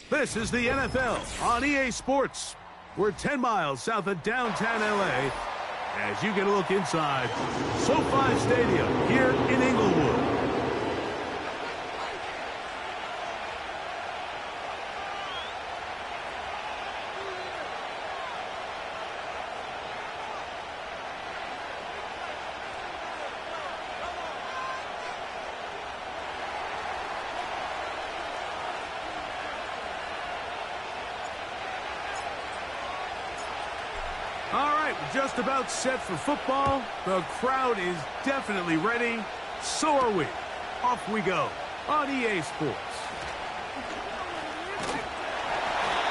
This is the NFL on EA Sports. We're 10 miles south of downtown LA as you get a look inside SoFi Stadium here in Inglewood. All right, we're just about set for football. The crowd is definitely ready. So are we. Off we go on EA Sports.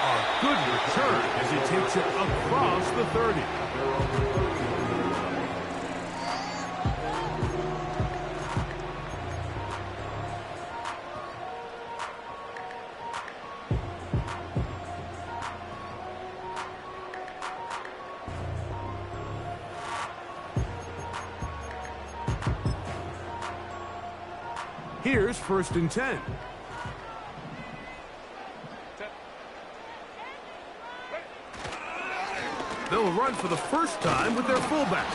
A good return as he takes it across the 30. Here's 1st and 10. They'll run for the first time with their fullback.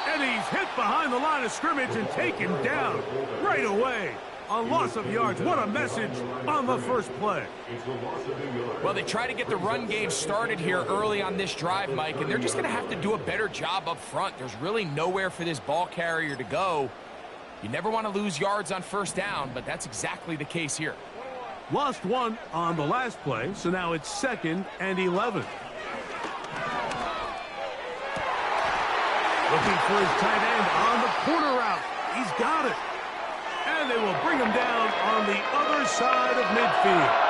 And he's hit behind the line of scrimmage and taken down right away. A loss of yards. What a message on the first play. Well, they try to get the run game started here early on this drive, Mike, and they're just going to have to do a better job up front. There's really nowhere for this ball carrier to go. You never want to lose yards on first down, but that's exactly the case here. Lost one on the last play, so now it's 2nd and 11. Looking for his tight end on the corner route. He's got it. And they will bring him down on the other side of midfield.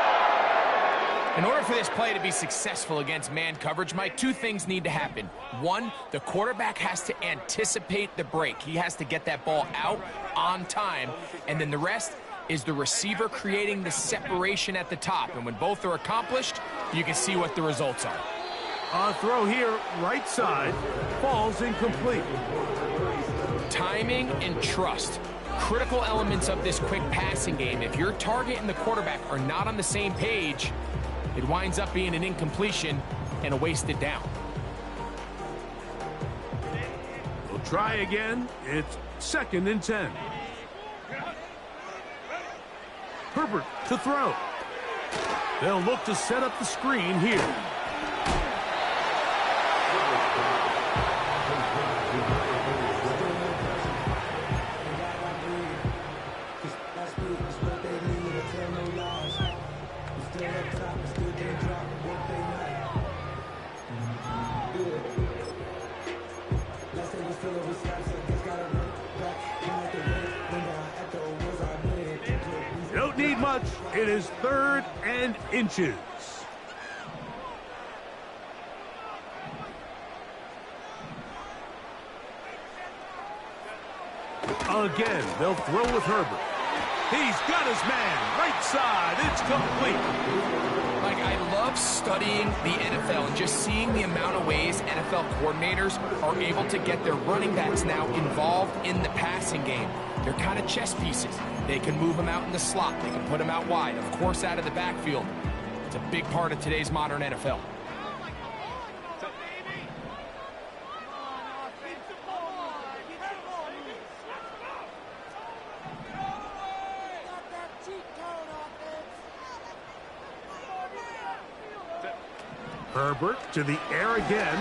In order for this play to be successful against man coverage, Mike, two things need to happen. One, the quarterback has to anticipate the break. He has to get that ball out on time. And then the rest is the receiver creating the separation at the top. And when both are accomplished, you can see what the results are. A throw here, right side, falls incomplete. Timing and trust. Critical elements of this quick passing game. If your target and the quarterback are not on the same page, it winds up being an incompletion and a wasted down. We'll try again. It's 2nd and 10. Herbert to throw. They'll look to set up the screen here. Don't need much. It is 3rd and inches. Again, they'll throw with Herbert. He's got his man. Right side. It's complete. Like, I love studying the NFL and just seeing the amount of ways NFL coordinators are able to get their running backs now involved in the passing game. They're kind of chess pieces. They can move them out in the slot. They can put them out wide. Of course, out of the backfield. It's a big part of today's modern NFL. Herbert to the air again.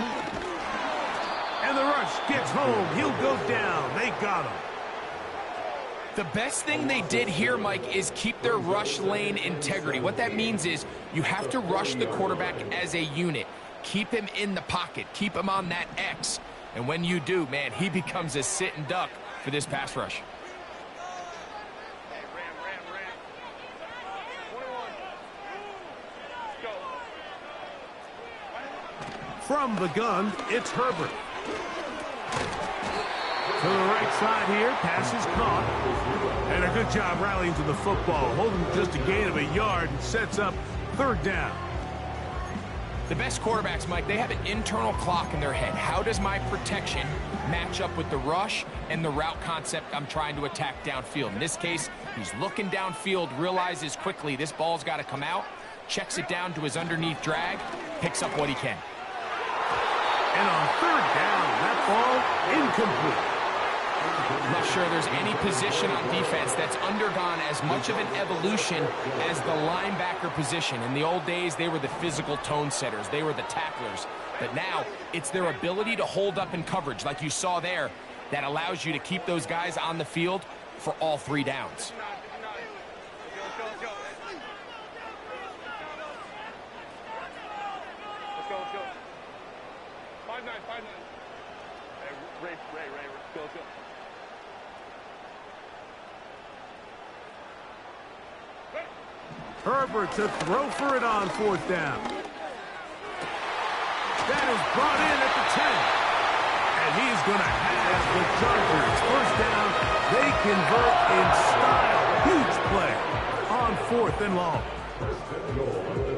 And the rush gets home. He'll go down. They got him. The best thing they did here, Mike, is keep their rush lane integrity. What that means is you have to rush the quarterback as a unit. Keep him in the pocket. Keep him on that X. And when you do, man, he becomes a sit and duck for this pass rush. From the gun, it's Herbert. To the right side here, pass is caught. And a good job rallying to the football, holding just a gain of a yard and sets up 3rd down. The best quarterbacks, Mike, they have an internal clock in their head. How does my protection match up with the rush and the route concept I'm trying to attack downfield? In this case, he's looking downfield, realizes quickly this ball's got to come out. checks it down to his underneath drag, picks up what he can. And on third down, that ball incomplete. I'm not sure there's any position on defense that's undergone as much of an evolution as the linebacker position. In the old days, they were the physical tone setters. They were the tacklers. But now, it's their ability to hold up in coverage, like you saw there, that allows you to keep those guys on the field for all 3 downs. Herbert to throw for it on 4th down. That is brought in at the 10. And he's going to have the Chargers. First down, they convert in style. Huge play on 4th and long.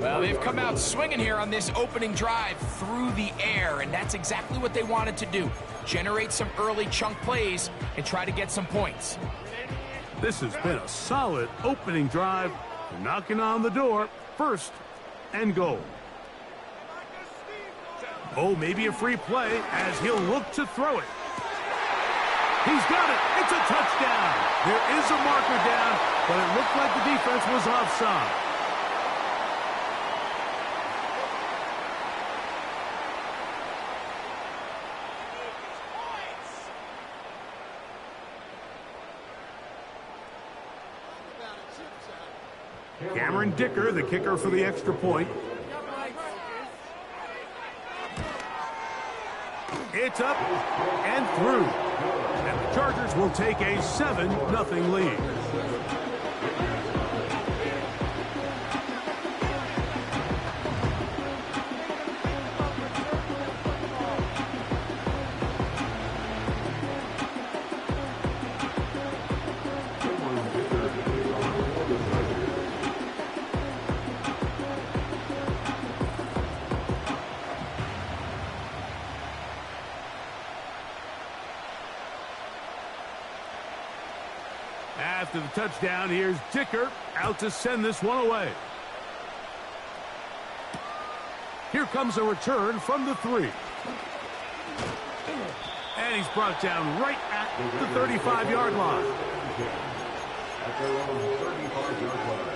Well, they've come out swinging here on this opening drive through the air, and that's exactly what they wanted to do. Generate some early chunk plays and try to get some points. This has been a solid opening drive. Knocking on the door, 1st and goal. Oh, maybe a free play as he'll look to throw it. He's got it. It's a touchdown. There is a marker down, but it looked like the defense was offside. Dicker, the kicker for the extra point. It's up and through. And the Chargers will take a 7-0 lead. After the touchdown, here's Dicker out to send this one away. Here comes a return from the 3. And he's brought down right at the 35-yard line. At their own 35-yard line.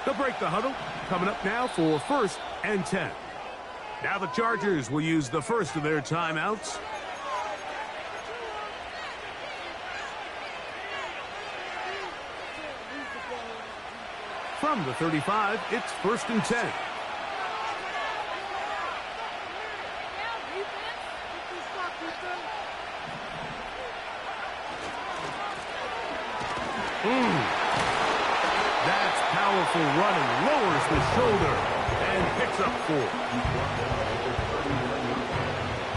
They'll break the huddle. Coming up now for 1st and 10. Now the Chargers will use the first of their timeouts. From the 35, it's 1st and 10. That's powerful running. Lowers the shoulder and picks up 4.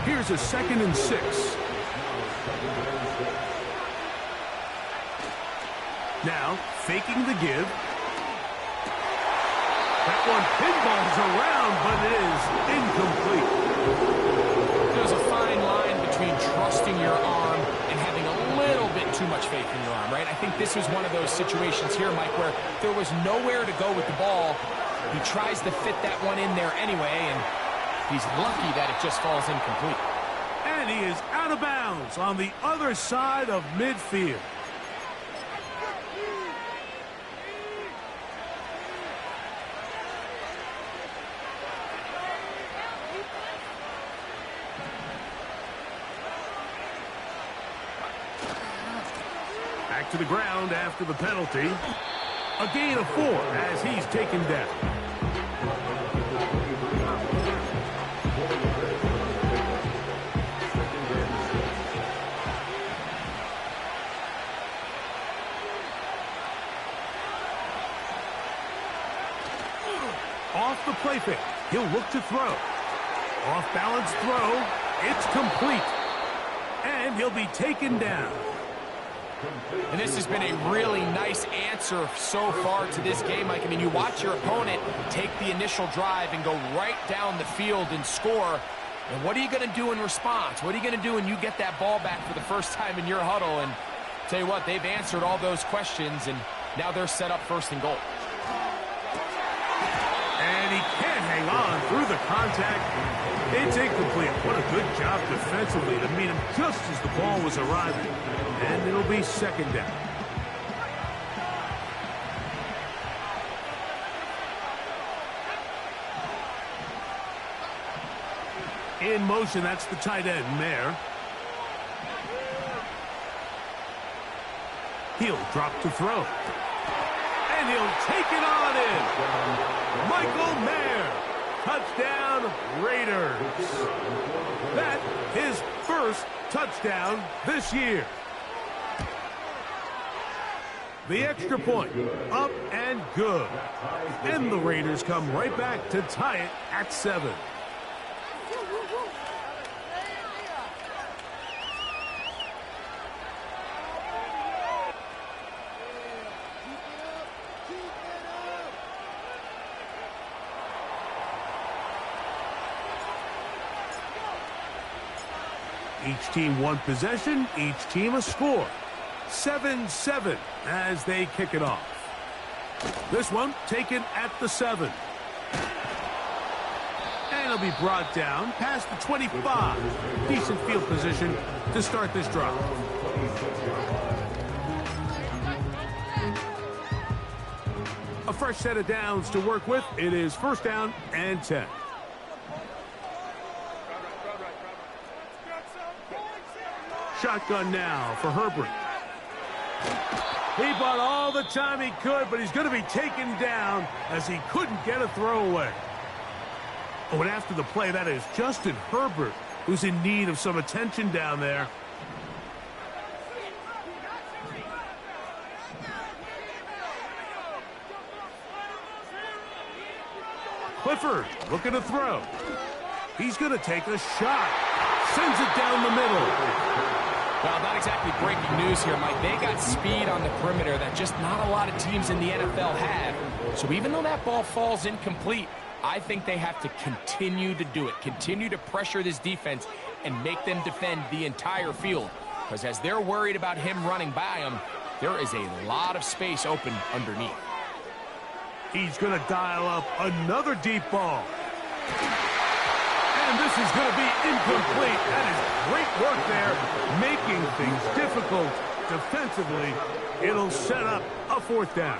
Here's a 2nd and 6. Now, faking the give. That one pinballs around, but it is incomplete. There's a fine line between trusting your arm and having a little bit too much faith in your arm, right? I think this was one of those situations here, Mike, where there was nowhere to go with the ball. He tries to fit that one in there anyway, and he's lucky that it just falls incomplete. And he is out of bounds on the other side of midfield. Back to the ground after the penalty. A gain of 4 as he's taken down. Off the play fake. He'll look to throw. Off balance throw. It's complete. And he'll be taken down. And this has been a really nice answer so far to this game, Mike. I mean, you watch your opponent take the initial drive and go right down the field and score. And what are you going to do in response? What are you going to do when you get that ball back for the first time in your huddle? And tell you what, they've answered all those questions, and now they're set up first and goal. And he can't hang on through the contact. It's incomplete. What a good job defensively to meet him just as the ball was arriving. And it'll be second down. In motion, that's the tight end, Mayer. He'll drop to throw. And he'll take it on in. Michael Mayer. Touchdown, Raiders. That his first touchdown this year. The extra point, up and good. And the Raiders come right back to tie it at 7. Each team one possession, each team a score. 7-7 as they kick it off. This one taken at the 7. And it'll be brought down past the 25. Decent field position to start this drive. A fresh set of downs to work with. It is first down and 10. Shotgun now for Herbert. He bought all the time he could, but he's going to be taken down as he couldn't get a throwaway. Oh, and after the play, that is Justin Herbert, who's in need of some attention down there. Clifford looking to throw. He's going to take a shot. Sends it down the middle. Well, not exactly breaking news here, Mike. They got speed on the perimeter that just not a lot of teams in the NFL have. So even though that ball falls incomplete, I think they have to continue to do it. Continue to pressure this defense and make them defend the entire field. Because as they're worried about him running by them, there is a lot of space open underneath. He's going to dial up another deep ball. And this is going to be incomplete. That is great work there, making things difficult defensively. It'll set up a fourth down.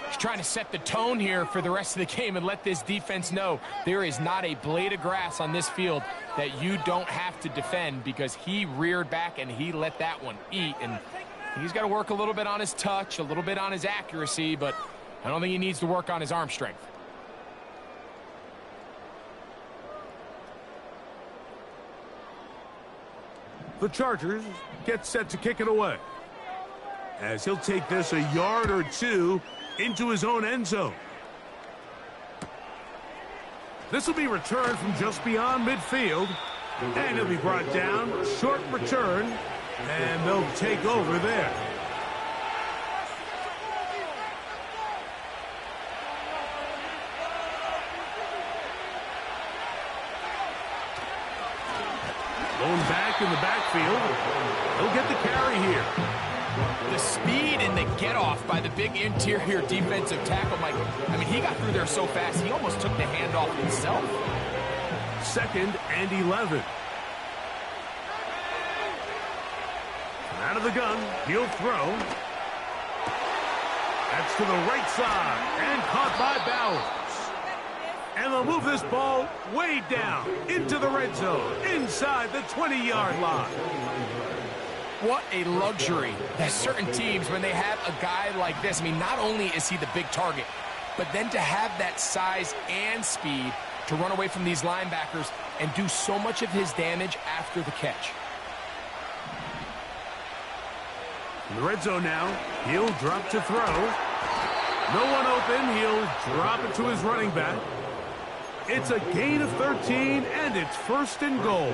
He's trying to set the tone here for the rest of the game and let this defense know there is not a blade of grass on this field that you don't have to defend, because he reared back and he let that one eat. And he's got to work a little bit on his touch, a little bit on his accuracy, but I don't think he needs to work on his arm strength. The Chargers get set to kick it away, as he'll take this a yard or two into his own end zone. This will be returned from just beyond midfield, and he'll be brought down. Short return, and they'll take over there. Going back in the backfield. He'll get the carry here. The speed and the get-off by the big interior defensive tackle, Mike. I mean, he got through there so fast, he almost took the handoff himself. 2nd and 11. Out of the gun, he'll throw. That's to the right side, and caught by Bowers. And they'll move this ball way down into the red zone, inside the 20-yard line. What a luxury that certain teams, when they have a guy like this, I mean, not only is he the big target, but then to have that size and speed to run away from these linebackers and do so much of his damage after the catch. In the red zone now, he'll drop to throw. No one open, he'll drop it to his running back. It's a gain of 13, and it's 1st and goal.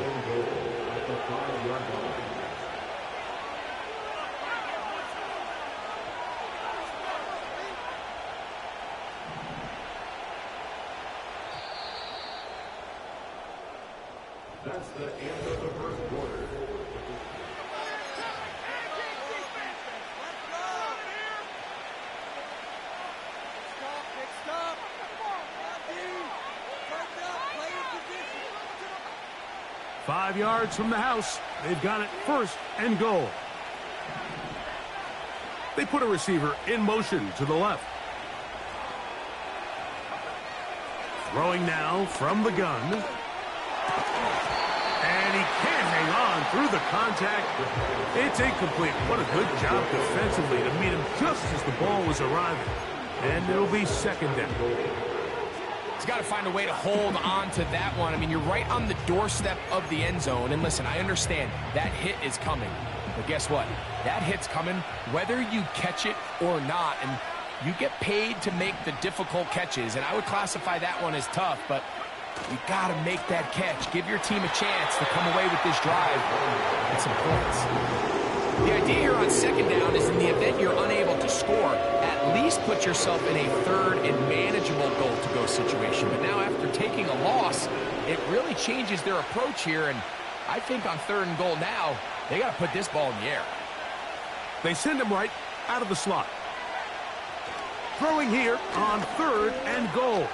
Five yards from the house. They've got it first and goal. They put a receiver in motion to the left. Throwing now from the gun. And he can't hang on through the contact. It's incomplete. What a good job defensively to meet him just as the ball was arriving. And it'll be second down. He's got to find a way to hold on to that one. I mean, you're right on the doorstep of the end zone. And listen, I understand that hit is coming. But guess what? That hit's coming whether you catch it or not. And you get paid to make the difficult catches. And I would classify that one as tough, but you got to make that catch. Give your team a chance to come away with this drive and some points. The idea here on second down is in the event you're unable to score, at least put yourself in a third and manageable goal-to-go situation. But now after taking a loss, it really changes their approach here. And I think on third and goal now, they got to put this ball in the air. They send him right out of the slot. Throwing here on third and goal.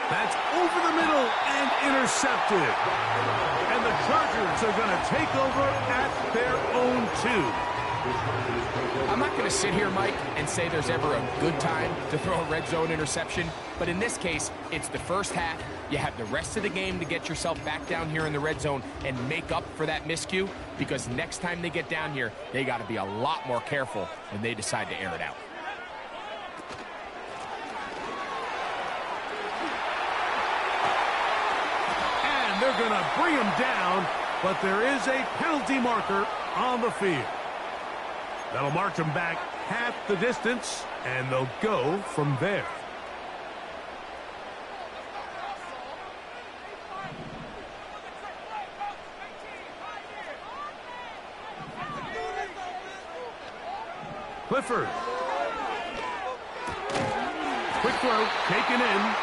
That's over the middle and intercepted. And the Chargers are going to take over at their own 2. I'm not going to sit here, Mike, and say there's ever a good time to throw a red zone interception. But in this case, it's the first half. You have the rest of the game to get yourself back down here in the red zone and make up for that miscue. Because next time they get down here, they got to be a lot more careful when they decide to air it out. They're going to bring him down, but there is a penalty marker on the field. That'll march them back half the distance, and they'll go from there. Clifford. Quick throw, taken in.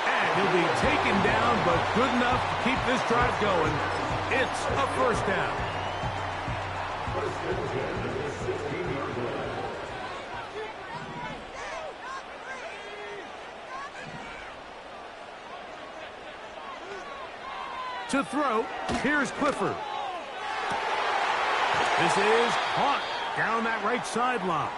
And he'll be taken down, but good enough to keep this drive going. It's a first down. To throw, here's Clifford. This is caught down that right sideline.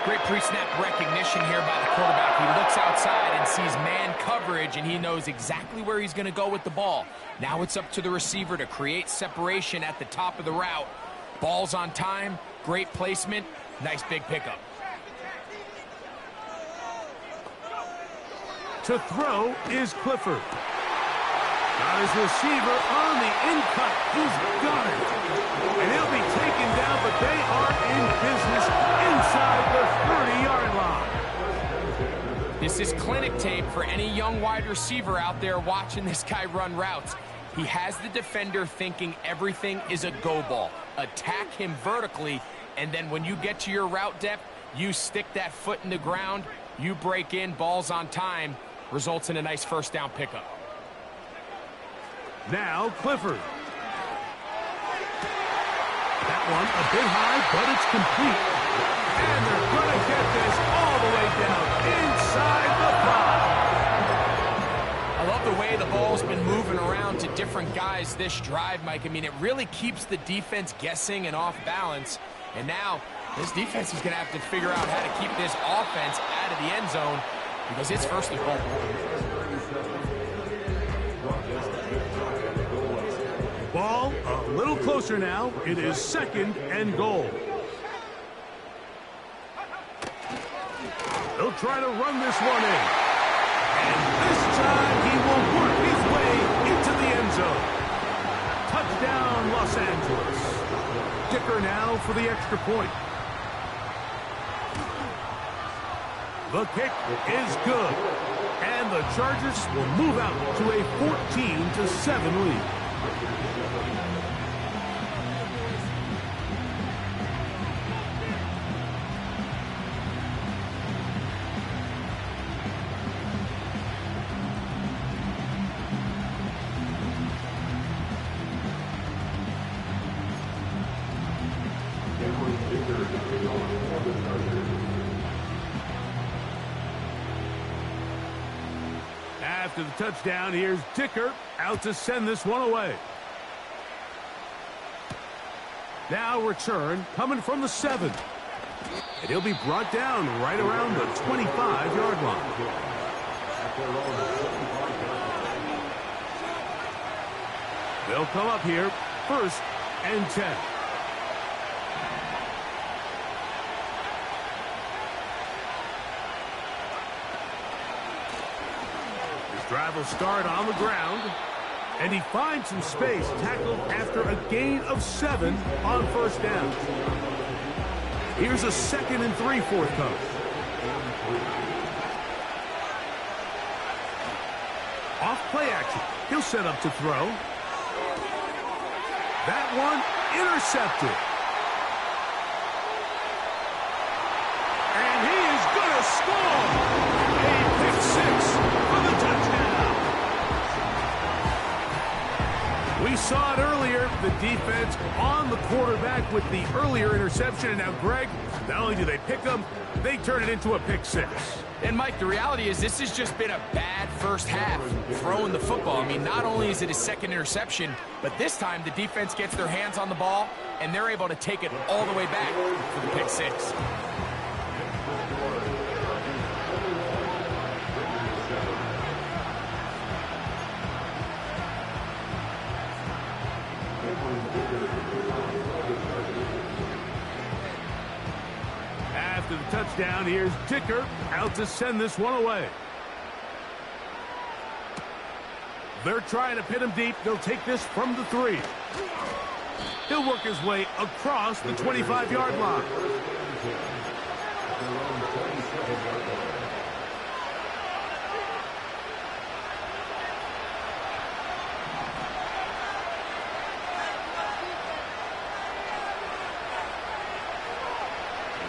Great pre-snap recognition here by the quarterback. He looks outside and sees man coverage, and he knows exactly where he's going to go with the ball. Now it's up to the receiver to create separation at the top of the route. Ball's on time, great placement, nice big pickup. To throw is Clifford. Got his receiver on the in-cut. He's got it. And he'll be taken down, but they are in business inside the 30-yard line. This is clinic tape for any young wide receiver out there watching this guy run routes. He has the defender thinking everything is a go ball. Attack him vertically, and then when you get to your route depth, you stick that foot in the ground, you break in, ball's on time, results in a nice first down pickup. Now Clifford. That one a bit high, but it's complete. And they're going to get this all the way down inside the 5. I love the way the ball's been moving around to different guys this drive, Mike. I mean, it really keeps the defense guessing and off balance. And now this defense is going to have to figure out how to keep this offense out of the end zone because it's first and goal. Ball a little closer now. It is second and goal. They'll try to run this one in. And this time he will work his way into the end zone. Touchdown, Los Angeles. Kicker now for the extra point. The kick is good. And the Chargers will move out to a 14-7 lead. After the touchdown, here's Dicker out to send this one away. Now return coming from the 7. And he'll be brought down right around the 25-yard line. They'll come up here, 1st and 10. His drive will start on the ground. And he finds some space, tackled after a gain of 7 on 1st down. Here's a 2nd and 3 forthcoming. Off play action. He'll set up to throw. That one intercepted. And he is going to score. A pick 6 for the touchdown. We saw it earlier, the defense on the quarterback with the earlier interception. And now, Greg, not only do they pick him, they turn it into a pick 6. And, Mike, the reality is this has just been a bad first half throwing the football. I mean, not only is it his 2nd interception, but this time the defense gets their hands on the ball, and they're able to take it all the way back for the pick 6. After the touchdown, here's Dicker out to send this one away. They're trying to pin him deep. They'll take this from the 3. He'll work his way across the 25-yard line.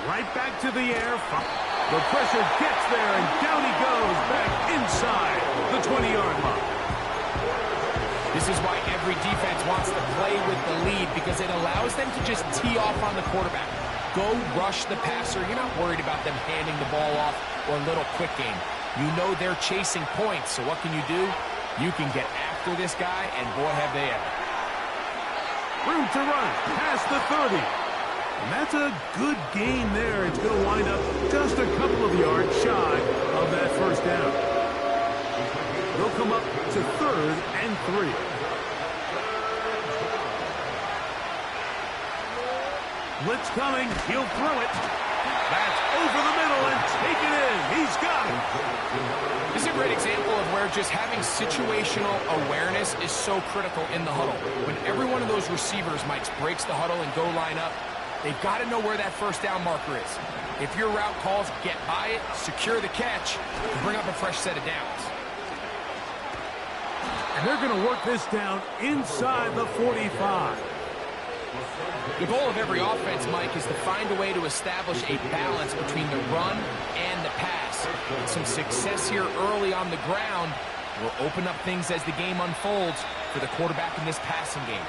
Right back to the air. The pressure gets there, and down he goes back inside the 20-yard line. This is why every defense wants to play with the lead, because it allows them to just tee off on the quarterback. Go rush the passer. You're not worried about them handing the ball off or a little quick game. You know they're chasing points, so what can you do? You can get after this guy, and boy, have they ever. Room to run past the 30. And that's a good gain there. It's going to wind up just a couple of yards shy of that 1st down. They'll come up to 3rd and 3. Blitz coming. He'll throw it. That's over the middle and take it in. He's got it. This is a great example of where just having situational awareness is so critical in the huddle. When every one of those receivers, Mike, breaks the huddle and go line up, they've got to know where that 1st down marker is. If your route calls, get by it, secure the catch, and bring up a fresh set of downs. And they're going to work this down inside the 45. The goal of every offense, Mike, is to find a way to establish a balance between the run and the pass. And some success here early on the ground will open up things as the game unfolds for the quarterback in this passing game.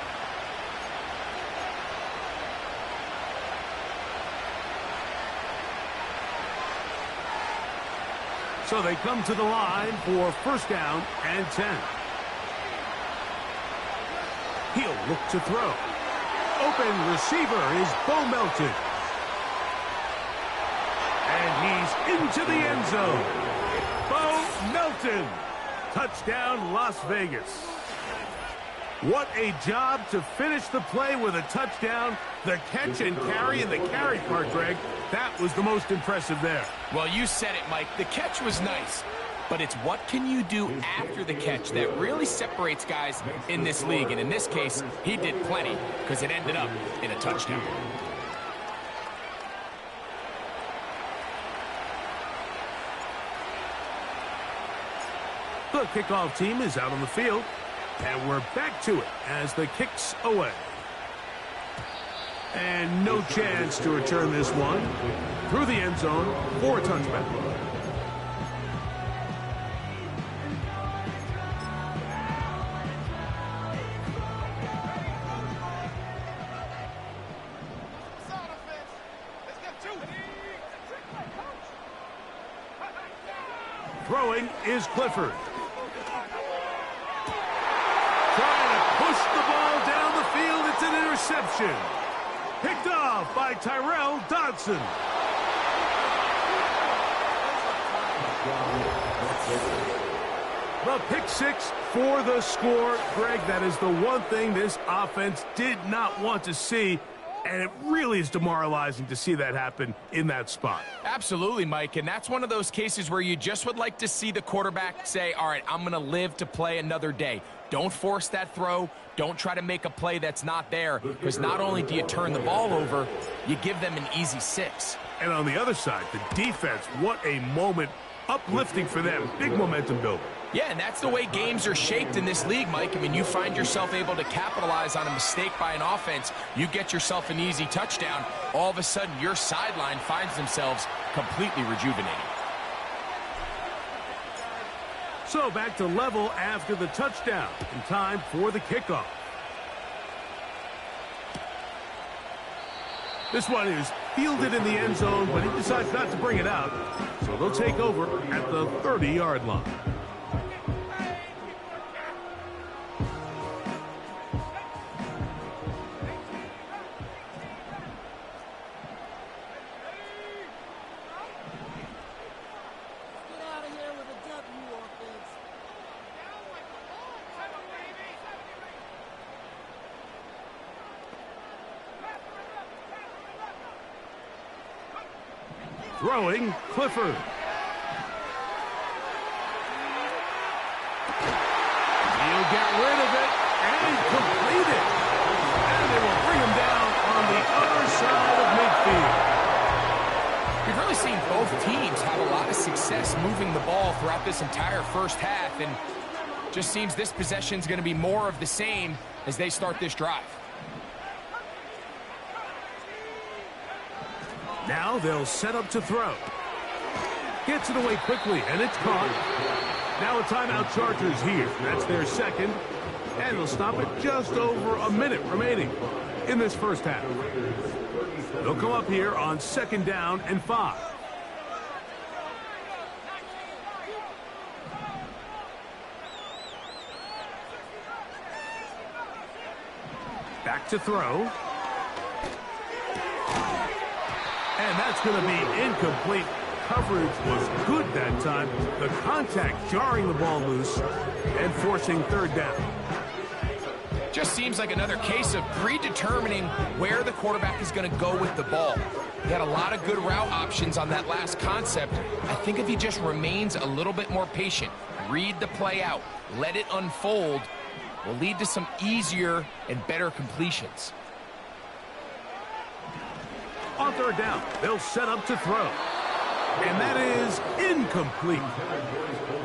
So they come to the line for 1st down and 10. He'll look to throw. Open receiver is Bo Melton. And he's into the end zone. Bo Melton. Touchdown, Las Vegas. What a job to finish the play with a touchdown. The catch and carry, and the carry part, Greg, that was the most impressive there. Well, you said it, Mike. The catch was nice, but it's what can you do after the catch that really separates guys in this league. And in this case, he did plenty because it ended up in a touchdown. The kickoff team is out on the field. And we're back to it as the kick's away. And no chance to return this one through the end zone for a touchback. Throwing is Clifford. Interception. Picked off by Tyrell Dodson. The pick six for the score. Greg, that is the one thing this offense did not want to see, and it really is demoralizing to see that happen in that spot. Absolutely, Mike, and that's one of those cases where you just would like to see the quarterback say, all right, I'm going to live to play another day. Don't force that throw. Don't try to make a play that's not there, because not only do you turn the ball over, you give them an easy 6. And on the other side, the defense, what a moment. Uplifting for them. Big momentum builder. Yeah, and that's the way games are shaped in this league, Mike. I mean, you find yourself able to capitalize on a mistake by an offense. You get yourself an easy touchdown. All of a sudden, your sideline finds themselves completely rejuvenated. So back to level after the touchdown. In time for the kickoff. This one is fielded in the end zone, but he decides not to bring it out. So they'll take over at the 30-yard line. Throwing, Clifford. He'll get rid of it and complete it. And they will bring him down on the other side of midfield. We've really seen both teams have a lot of success moving the ball throughout this entire first half, and just seems this possession is going to be more of the same as they start this drive. Now they'll set up to throw. Gets it away quickly, and it's caught. Now a timeout Chargers here. That's their second. And they'll stop it just over a minute remaining in this first half. They'll come up here on 2nd down and 5. Back to throw. And that's going to be incomplete. Coverage was good that time. The contact jarring the ball loose and forcing 3rd down. Just seems like another case of predetermining where the quarterback is going to go with the ball. He had a lot of good route options on that last concept. I think if he just remains a little bit more patient, read the play out, let it unfold, will lead to some easier and better completions. On 3rd down, they'll set up to throw. And that is incomplete.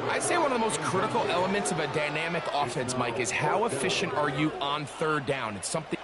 I'd say one of the most critical elements of a dynamic offense, Mike, is how efficient are you on 3rd down? It's something